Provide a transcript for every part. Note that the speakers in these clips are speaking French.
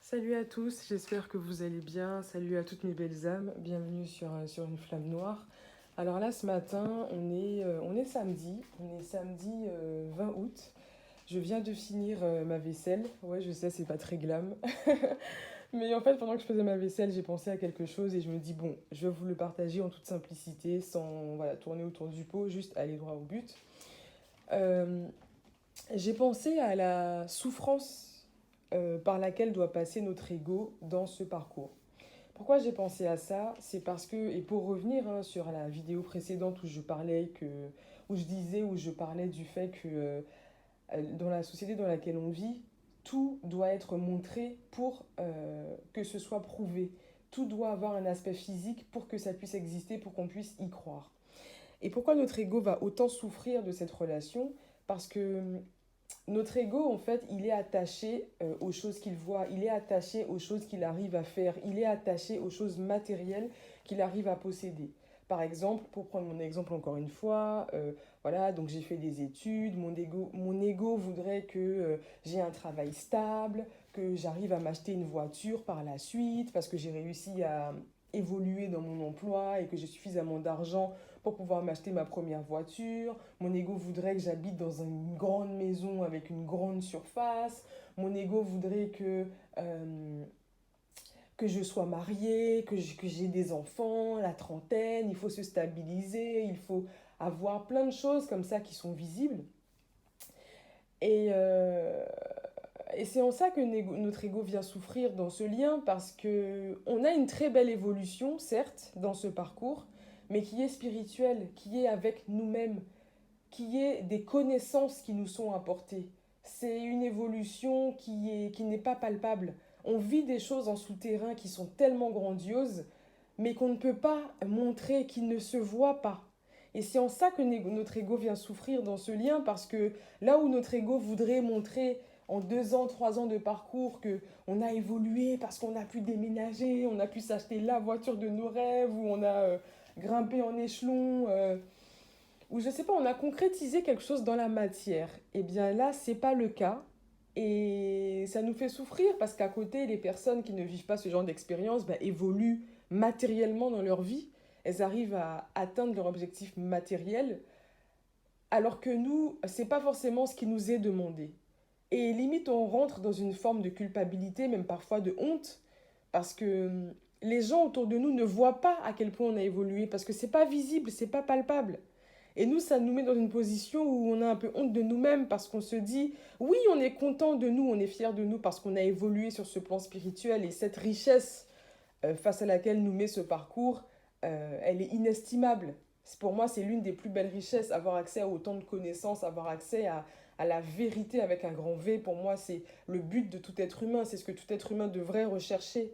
Salut à tous, j'espère que vous allez bien. Salut à toutes mes belles âmes, bienvenue sur une flamme noire. Alors là, ce matin, on est samedi 20 août. Je viens de finir ma vaisselle. Ouais, je sais, c'est pas très glam. Mais en fait, pendant que je faisais ma vaisselle, j'ai pensé à quelque chose et je me dis, bon, je vais vous le partager en toute simplicité, sans voilà, tourner autour du pot, juste aller droit au but. Euh, j'ai pensé à la souffrance par laquelle doit passer notre ego dans ce parcours. Pourquoi j'ai pensé à ça? C'est parce que, et pour revenir sur la vidéo précédente où je parlais du fait que dans la société dans laquelle on vit, tout doit être montré pour que ce soit prouvé. Tout doit avoir un aspect physique pour que ça puisse exister, pour qu'on puisse y croire. Et pourquoi notre ego va autant souffrir de cette relation? Parce que notre ego, en fait, il est attaché aux choses qu'il voit, il est attaché aux choses qu'il arrive à faire, il est attaché aux choses matérielles qu'il arrive à posséder. Par exemple, pour prendre mon exemple encore une fois, voilà, donc j'ai fait des études, mon ego voudrait que j'ai un travail stable, que j'arrive à m'acheter une voiture par la suite, parce que j'ai réussi à évoluer dans mon emploi et que j'ai suffisamment d'argent pour pouvoir m'acheter ma première voiture. Mon ego voudrait que j'habite dans une grande maison avec une grande surface. Mon ego voudrait que je sois mariée, que j'ai des enfants, la trentaine, il faut se stabiliser, il faut avoir plein de choses comme ça qui sont visibles. Et, euh, et c'est en ça que notre ego vient souffrir dans ce lien parce que on a une très belle évolution, certes, dans ce parcours, mais qui est spirituelle, qui est avec nous-mêmes, qui est des connaissances qui nous sont apportées. C'est une évolution qui n'est pas palpable. On vit des choses en souterrain qui sont tellement grandioses, mais qu'on ne peut pas montrer, qui ne se voient pas. Et c'est en ça que notre ego vient souffrir dans ce lien, parce que là où notre ego voudrait montrer en 2 ans, 3 ans de parcours que on a évolué parce qu'on a pu déménager, on a pu s'acheter la voiture de nos rêves, ou on a grimpé en échelon, ou je sais pas, on a concrétisé quelque chose dans la matière. Eh bien là, c'est pas le cas. Et ça nous fait souffrir parce qu'à côté, les personnes qui ne vivent pas ce genre d'expérience bah, évoluent matériellement dans leur vie. Elles arrivent à atteindre leur objectif matériel, alors que nous, c'est pas forcément ce qui nous est demandé. Et limite, on rentre dans une forme de culpabilité, même parfois de honte, parce que les gens autour de nous ne voient pas à quel point on a évolué, parce que c'est pas visible, c'est pas palpable. Et nous, ça nous met dans une position où on a un peu honte de nous-mêmes parce qu'on se dit, oui, on est content de nous, on est fier de nous parce qu'on a évolué sur ce plan spirituel et cette richesse face à laquelle nous met ce parcours, elle est inestimable. Pour moi, c'est l'une des plus belles richesses, avoir accès à autant de connaissances, avoir accès à la vérité avec un grand V. Pour moi, c'est le but de tout être humain, c'est ce que tout être humain devrait rechercher.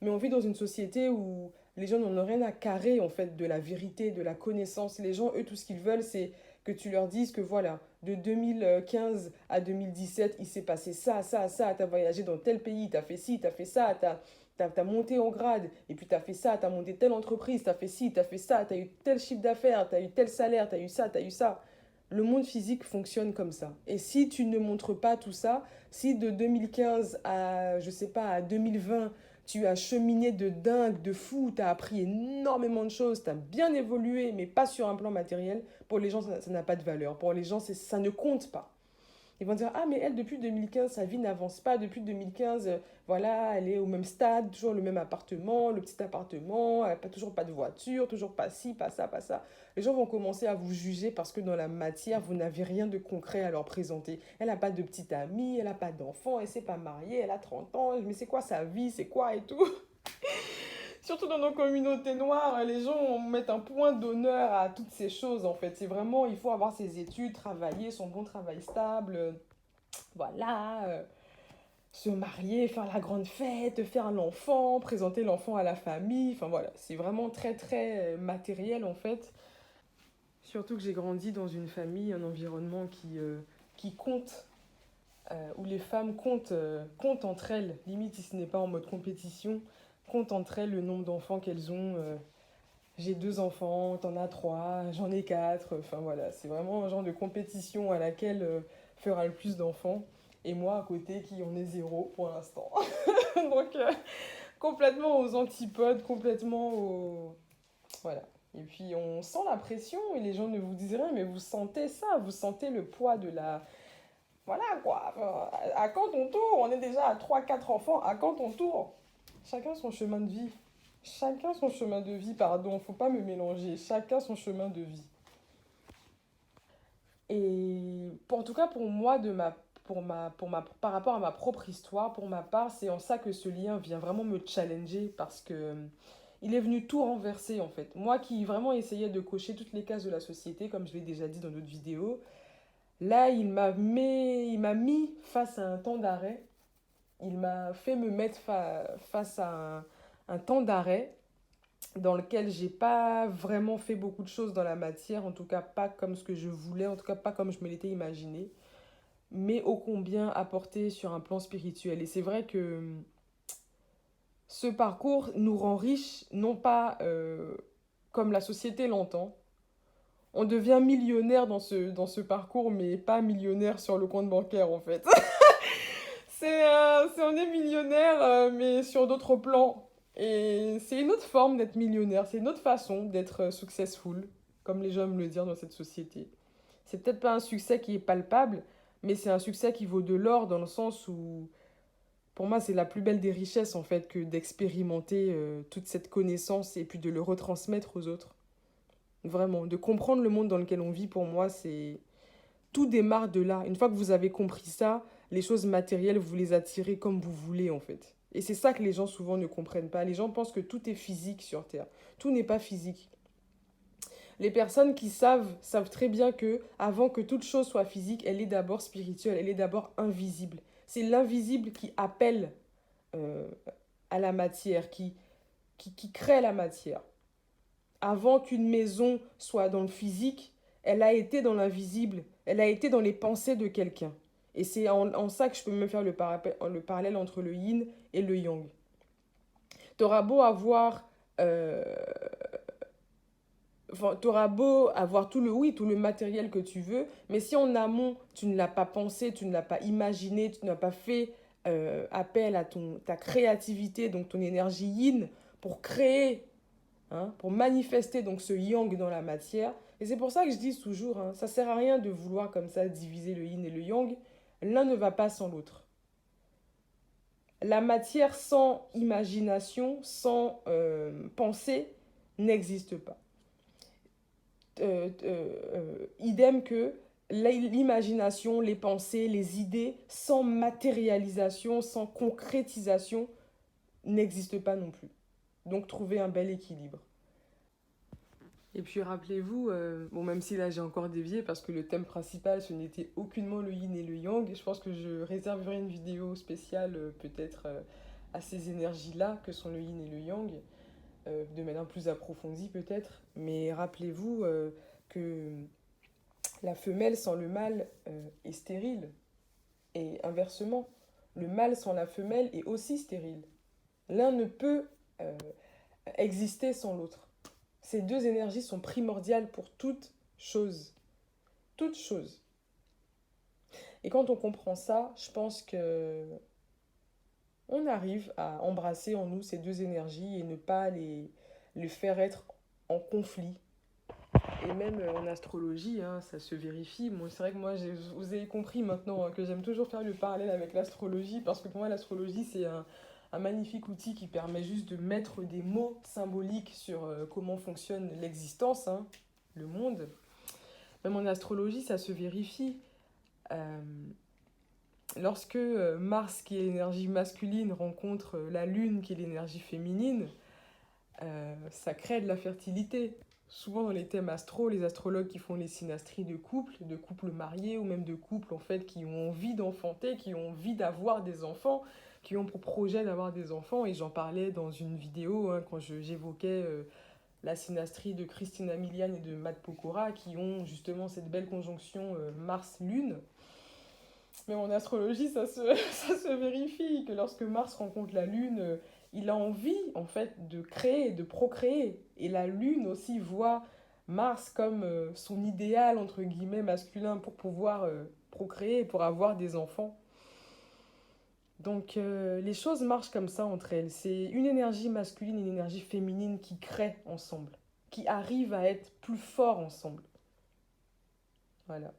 Mais on vit dans une société où les gens n'en ont rien à carrer en fait de la vérité, de la connaissance. Les gens, eux, tout ce qu'ils veulent, c'est que tu leur dises que voilà, de 2015 à 2017, il s'est passé ça, ça, ça, t'as voyagé dans tel pays, t'as fait ci, t'as fait ça, t'as monté en grade, et puis t'as fait ça, t'as monté telle entreprise, t'as fait ci, t'as fait ça, t'as eu tel chiffre d'affaires, t'as eu tel salaire, t'as eu ça, t'as eu ça. Le monde physique fonctionne comme ça. Et si tu ne montres pas tout ça, si de 2015 à, je sais pas, à 2020, tu as cheminé de dingue, de fou, tu as appris énormément de choses, tu as bien évolué, mais pas sur un plan matériel, pour les gens, ça n'a pas de valeur. Pour les gens, ça ne compte pas. Ils vont dire, ah mais elle, depuis 2015, sa vie n'avance pas. Depuis 2015, voilà, elle est au même stade, toujours le même appartement, le petit appartement, elle n'a toujours pas de voiture, toujours pas ci, pas ça, pas ça. Les gens vont commencer à vous juger parce que dans la matière, vous n'avez rien de concret à leur présenter. Elle n'a pas de petite amie, elle n'a pas d'enfant, elle ne s'est pas mariée, elle a 30 ans, mais c'est quoi sa vie, c'est quoi et tout. Surtout dans nos communautés noires, les gens mettent un point d'honneur à toutes ces choses en fait. C'est vraiment, il faut avoir ses études, travailler, son bon travail stable, voilà, se marier, faire la grande fête, faire l'enfant, présenter l'enfant à la famille. Enfin voilà, c'est vraiment très très matériel en fait. Surtout que j'ai grandi dans une famille, un environnement qui compte, où les femmes comptent entre elles, limite si ce n'est pas en mode compétition, comptent entre elles le nombre d'enfants qu'elles ont. J'ai 2 enfants, t'en as trois, j'en ai quatre. Enfin voilà, c'est vraiment un genre de compétition à laquelle fera le plus d'enfants. Et moi, à côté, qui en est zéro pour l'instant. Donc, complètement aux antipodes, complètement au... Voilà. Et puis, on sent la pression et les gens ne vous disent rien, mais vous sentez ça, vous sentez le poids de la... Voilà, quoi. À quand ton tour? On est déjà à trois quatre enfants. À quand ton tour? Chacun son chemin de vie. Chacun son chemin de vie, pardon. Faut pas me mélanger. Chacun son chemin de vie. Et en tout cas, pour moi, par rapport à ma propre histoire, pour ma part, c'est en ça que ce lien vient vraiment me challenger parce que il est venu tout renverser en fait. Moi qui vraiment essayais de cocher toutes les cases de la société, comme je l'ai déjà dit dans d'autres vidéos, là, il m'a mis face à un temps d'arrêt. Il m'a fait me mettre face à un temps d'arrêt dans lequel j'ai pas vraiment fait beaucoup de choses dans la matière, en tout cas pas comme ce que je voulais, en tout cas pas comme je me l'étais imaginé, mais ô combien apporté sur un plan spirituel. Et c'est vrai que ce parcours nous rend riches, non pas comme la société l'entend. On devient millionnaire dans ce parcours, mais pas millionnaire sur le compte bancaire en fait. On est millionnaire, mais sur d'autres plans. Et c'est une autre forme d'être millionnaire, c'est une autre façon d'être successful, comme les gens aiment le dire dans cette société. C'est peut-être pas un succès qui est palpable, mais c'est un succès qui vaut de l'or dans le sens où, pour moi, c'est la plus belle des richesses en fait que d'expérimenter toute cette connaissance et puis de le retransmettre aux autres. Vraiment, de comprendre le monde dans lequel on vit, pour moi, c'est tout démarre de là. Une fois que vous avez compris ça, les choses matérielles, vous les attirez comme vous voulez en fait. Et c'est ça que les gens souvent ne comprennent pas. Les gens pensent que tout est physique sur Terre. Tout n'est pas physique. Les personnes qui savent très bien que avant que toute chose soit physique, elle est d'abord spirituelle, elle est d'abord invisible. C'est l'invisible qui appelle euh, à la matière, qui crée la matière. Avant qu'une maison soit dans le physique, elle a été dans l'invisible, elle a été dans les pensées de quelqu'un. Et c'est en ça que je peux me faire le parallèle entre le yin et le yang. T'auras beau avoir, euh, t'auras beau avoir tout le matériel que tu veux, mais si en amont tu ne l'as pas pensé, tu ne l'as pas imaginé, tu n'as pas fait appel à ta créativité, donc ton énergie yin, pour créer, hein, pour manifester donc ce yang dans la matière. Et c'est pour ça que je dis toujours, hein, ça sert à rien de vouloir comme ça diviser le yin et le yang. L'un ne va pas sans l'autre. La matière sans imagination, sans pensée, n'existe pas. Idem que l'imagination, les pensées, les idées, sans matérialisation, sans concrétisation, n'existent pas non plus. Donc trouver un bel équilibre. Et puis rappelez-vous, bon même si là j'ai encore dévié parce que le thème principal ce n'était aucunement le yin et le yang, je pense que je réserverai une vidéo spéciale peut-être à ces énergies-là que sont le yin et le yang, de manière plus approfondie peut-être. Mais rappelez-vous que la femelle sans le mâle est stérile et inversement, le mâle sans la femelle est aussi stérile. L'un ne peut euh, exister sans l'autre. Ces deux énergies sont primordiales pour toute chose. Toute chose. Et quand on comprend ça, je pense que on arrive à embrasser en nous ces deux énergies et ne pas les faire être en conflit. Et même en astrologie, hein, ça se vérifie. Bon, c'est vrai que moi, vous avez compris maintenant hein, que j'aime toujours faire le parallèle avec l'astrologie parce que pour moi, l'astrologie, c'est un magnifique outil qui permet juste de mettre des mots symboliques sur comment fonctionne l'existence, hein, le monde. Même en astrologie, ça se vérifie. Euh, Lorsque Mars, qui est l'énergie masculine, rencontre la Lune, qui est l'énergie féminine, ça crée de la fertilité. Souvent dans les thèmes astro, les astrologues qui font les synastries de couples mariés ou même de couples en fait qui ont envie d'enfanter, qui ont envie d'avoir des enfants, qui ont pour projet d'avoir des enfants. Et j'en parlais dans une vidéo hein, quand j'évoquais la synastrie de Christina Milian et de Matt Pokora qui ont justement cette belle conjonction Mars-Lune. Mais en astrologie, ça se vérifie que lorsque Mars rencontre la Lune, il a envie en fait de créer, de procréer. Et la Lune aussi voit Mars comme son idéal entre guillemets masculin pour pouvoir procréer, pour avoir des enfants. Donc les choses marchent comme ça entre elles. C'est une énergie masculine et une énergie féminine qui créent ensemble, qui arrivent à être plus forts ensemble. Voilà.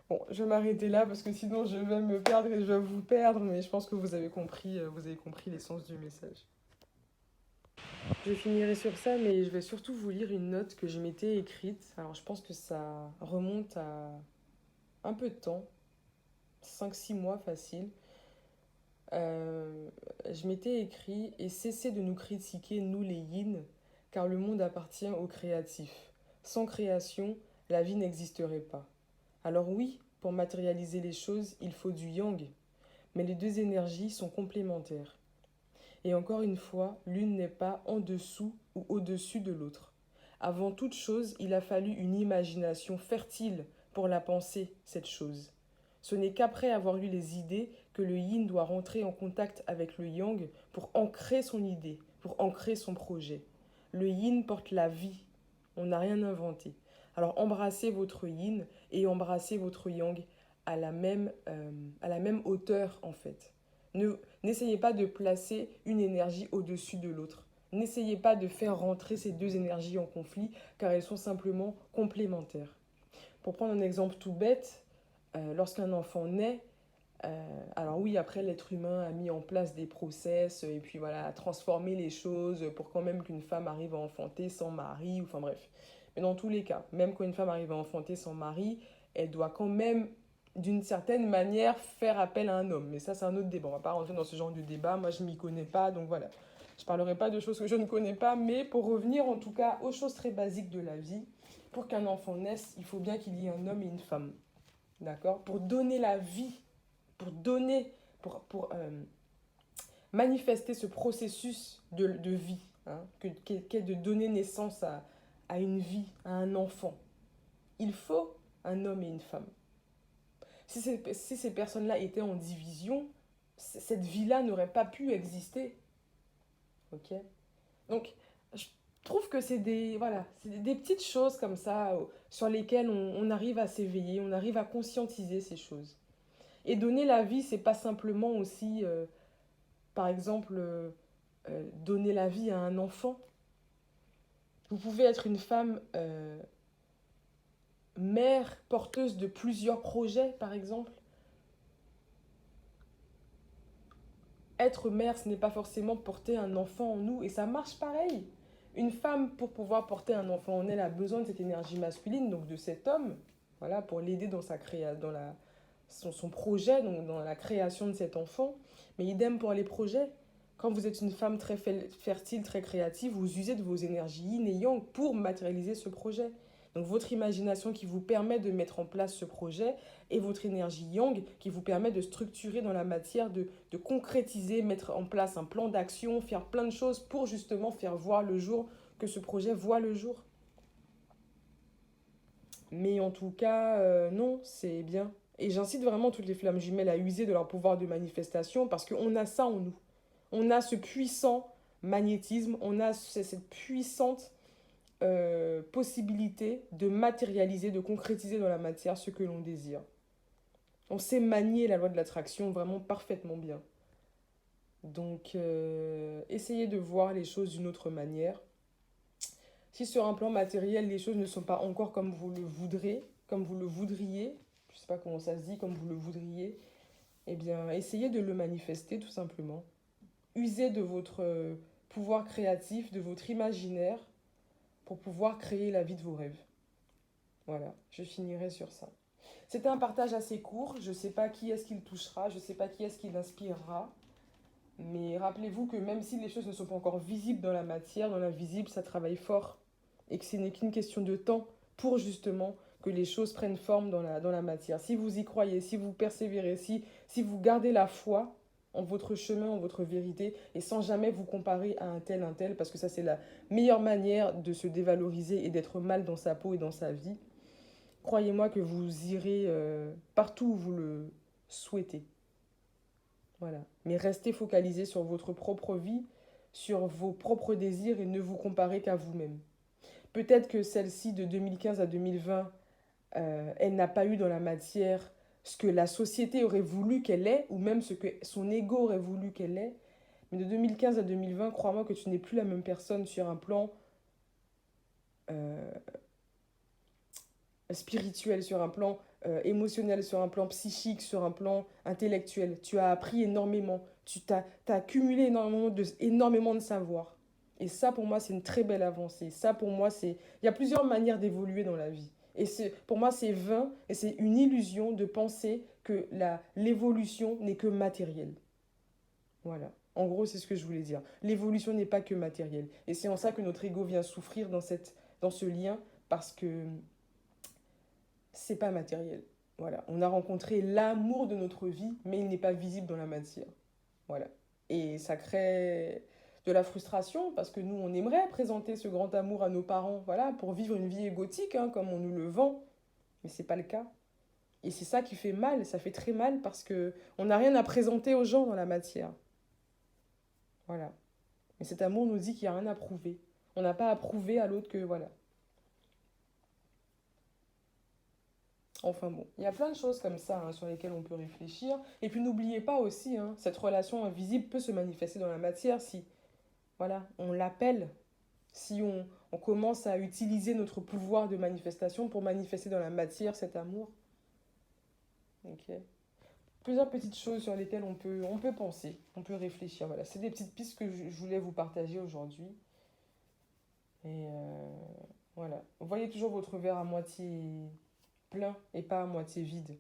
Bon, je vais m'arrêter là parce que sinon je vais me perdre et je vais vous perdre, mais je pense que vous avez compris l'essence du message. Je finirai sur ça, mais je vais surtout vous lire une note que je m'étais écrite. Alors je pense que ça remonte à un peu de temps, 5 6 mois facile. Euh, je m'étais écrit et cessez de nous critiquer, nous les yin, car le monde appartient aux créatifs. Sans création, la vie n'existerait pas. Alors oui, pour matérialiser les choses, il faut du yang, mais les deux énergies sont complémentaires. Et encore une fois, l'une n'est pas en dessous ou au-dessus de l'autre. Avant toute chose, il a fallu une imagination fertile pour la penser, cette chose. Ce n'est qu'après avoir eu les idées que le yin doit rentrer en contact avec le yang pour ancrer son idée, pour ancrer son projet. Le yin porte la vie. On n'a rien inventé. Alors embrassez votre yin et embrassez votre yang à la même hauteur en fait. N'essayez pas de placer une énergie au-dessus de l'autre. N'essayez pas de faire rentrer ces deux énergies en conflit car elles sont simplement complémentaires. Pour prendre un exemple tout bête, lorsqu'un enfant naît, alors oui, après l'être humain a mis en place des process et puis voilà, a transformé les choses pour quand même qu'une femme arrive à enfanter sans mari, enfin bref. Mais dans tous les cas, même quand une femme arrive à enfanter sans mari, elle doit quand même d'une certaine manière faire appel à un homme. Mais ça, c'est un autre débat. On va pas rentrer dans ce genre de débat. Moi, je m'y connais pas, donc voilà. Je parlerai pas de choses que je ne connais pas, mais pour revenir en tout cas aux choses très basiques de la vie, pour qu'un enfant naisse, il faut bien qu'il y ait un homme et une femme. D'accord? Pour donner la vie, pour donner, pour manifester ce processus de vie, hein, qu'est de donner naissance à une vie, à un enfant. Il faut un homme et une femme. Si ces personnes-là étaient en division, cette vie-là n'aurait pas pu exister. Ok? Donc, je trouve que c'est des petites choses comme ça sur lesquelles on arrive à s'éveiller, on arrive à conscientiser ces choses. Et donner la vie, c'est pas simplement aussi, par exemple, donner la vie à un enfant. Vous pouvez être une femme mère, porteuse de plusieurs projets, par exemple. Être mère, ce n'est pas forcément porter un enfant en nous, et ça marche pareil. Une femme, pour pouvoir porter un enfant en elle, a besoin de cette énergie masculine, donc de cet homme, voilà, pour l'aider dans son projet, donc dans la création de cet enfant. Mais idem pour les projets. Quand vous êtes une femme très fertile, très créative, vous usez de vos énergies yin et yang pour matérialiser ce projet. Donc votre imagination qui vous permet de mettre en place ce projet et votre énergie yang qui vous permet de structurer dans la matière, de concrétiser, mettre en place un plan d'action, faire plein de choses pour justement faire voir le jour, que ce projet voit le jour. Mais en tout cas, non, c'est bien. Et j'incite vraiment toutes les flammes jumelles à user de leur pouvoir de manifestation parce qu'on a ça en nous. On a ce puissant magnétisme, on a cette puissante possibilité de matérialiser, de concrétiser dans la matière ce que l'on désire. On sait manier la loi de l'attraction vraiment parfaitement bien. Donc, essayez de voir les choses d'une autre manière. Si sur un plan matériel, les choses ne sont pas encore comme vous le voudrez, comme vous le voudriez, je ne sais pas comment ça se dit, comme vous le voudriez, eh bien, essayez de le manifester tout simplement. Usez de votre pouvoir créatif, de votre imaginaire, pour pouvoir créer la vie de vos rêves. Voilà, je finirai sur ça. C'était un partage assez court, je ne sais pas qui est-ce qu'il touchera, je ne sais pas qui est-ce qu'il inspirera, mais rappelez-vous que même si les choses ne sont pas encore visibles dans la matière, dans l'invisible, ça travaille fort, et que ce n'est qu'une question de temps pour justement que les choses prennent forme dans la matière. Si vous y croyez, si vous persévérez, si vous gardez la foi en votre chemin, en votre vérité, et sans jamais vous comparer à un tel, parce que ça c'est la meilleure manière de se dévaloriser et d'être mal dans sa peau et dans sa vie, croyez-moi que vous irez partout où vous le souhaitez. Voilà. Mais restez focalisé sur votre propre vie, sur vos propres désirs et ne vous comparez qu'à vous-même. Peut-être que celle-ci de 2015 à 2020, elle n'a pas eu dans la matière ce que la société aurait voulu qu'elle ait, ou même ce que son ego aurait voulu qu'elle ait. Mais de 2015 à 2020, crois-moi que tu n'es plus la même personne sur un plan euh, spirituel, sur un plan émotionnel, sur un plan psychique, sur un plan intellectuel. Tu as appris énormément. T'as accumulé énormément de savoir. Et ça, pour moi, c'est une très belle avancée. Ça, pour moi, c'est... Il y a plusieurs manières d'évoluer dans la vie. Et pour moi, c'est vain et c'est une illusion de penser que l'évolution n'est que matérielle. Voilà. En gros, c'est ce que je voulais dire. L'évolution n'est pas que matérielle. Et c'est en ça que notre ego vient souffrir dans ce lien, parce que c'est pas matériel. Voilà. On a rencontré l'amour de notre vie, mais il n'est pas visible dans la matière. Voilà. Et ça crée de la frustration, parce que nous, on aimerait présenter ce grand amour à nos parents, voilà, pour vivre une vie égotique, hein, comme on nous le vend. Mais c'est pas le cas. Et c'est ça qui fait mal, ça fait très mal, parce que on n'a rien à présenter aux gens dans la matière. Voilà. Mais cet amour nous dit qu'il n'y a rien à prouver. On n'a pas à prouver à l'autre que, voilà. Enfin bon, il y a plein de choses comme ça, hein, sur lesquelles on peut réfléchir. Et puis n'oubliez pas aussi, hein, cette relation invisible peut se manifester dans la matière si, voilà, on l'appelle, si on commence à utiliser notre pouvoir de manifestation pour manifester dans la matière cet amour. Ok. Plusieurs petites choses sur lesquelles on peut penser, on peut réfléchir. Voilà, c'est des petites pistes que je voulais vous partager aujourd'hui. Et voilà, voyez toujours votre verre à moitié plein et pas à moitié vide.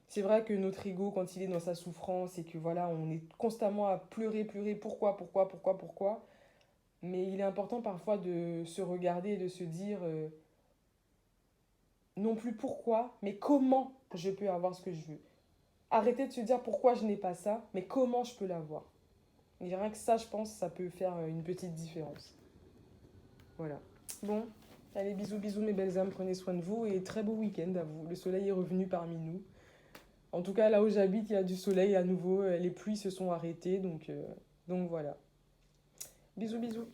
C'est vrai que notre ego, quand il est dans sa souffrance et que voilà, on est constamment à pleurer, pleurer, pourquoi. Mais il est important parfois de se regarder et de se dire non plus pourquoi, mais comment je peux avoir ce que je veux. Arrêtez de se dire pourquoi je n'ai pas ça, mais comment je peux l'avoir. Et rien que ça, je pense, ça peut faire une petite différence. Voilà. Bon, allez, bisous, bisous mes belles âmes, prenez soin de vous et très beau week-end à vous. Le soleil est revenu parmi nous. En tout cas, là où j'habite, il y a du soleil à nouveau. Les pluies se sont arrêtées, donc voilà. Bisous, bisous.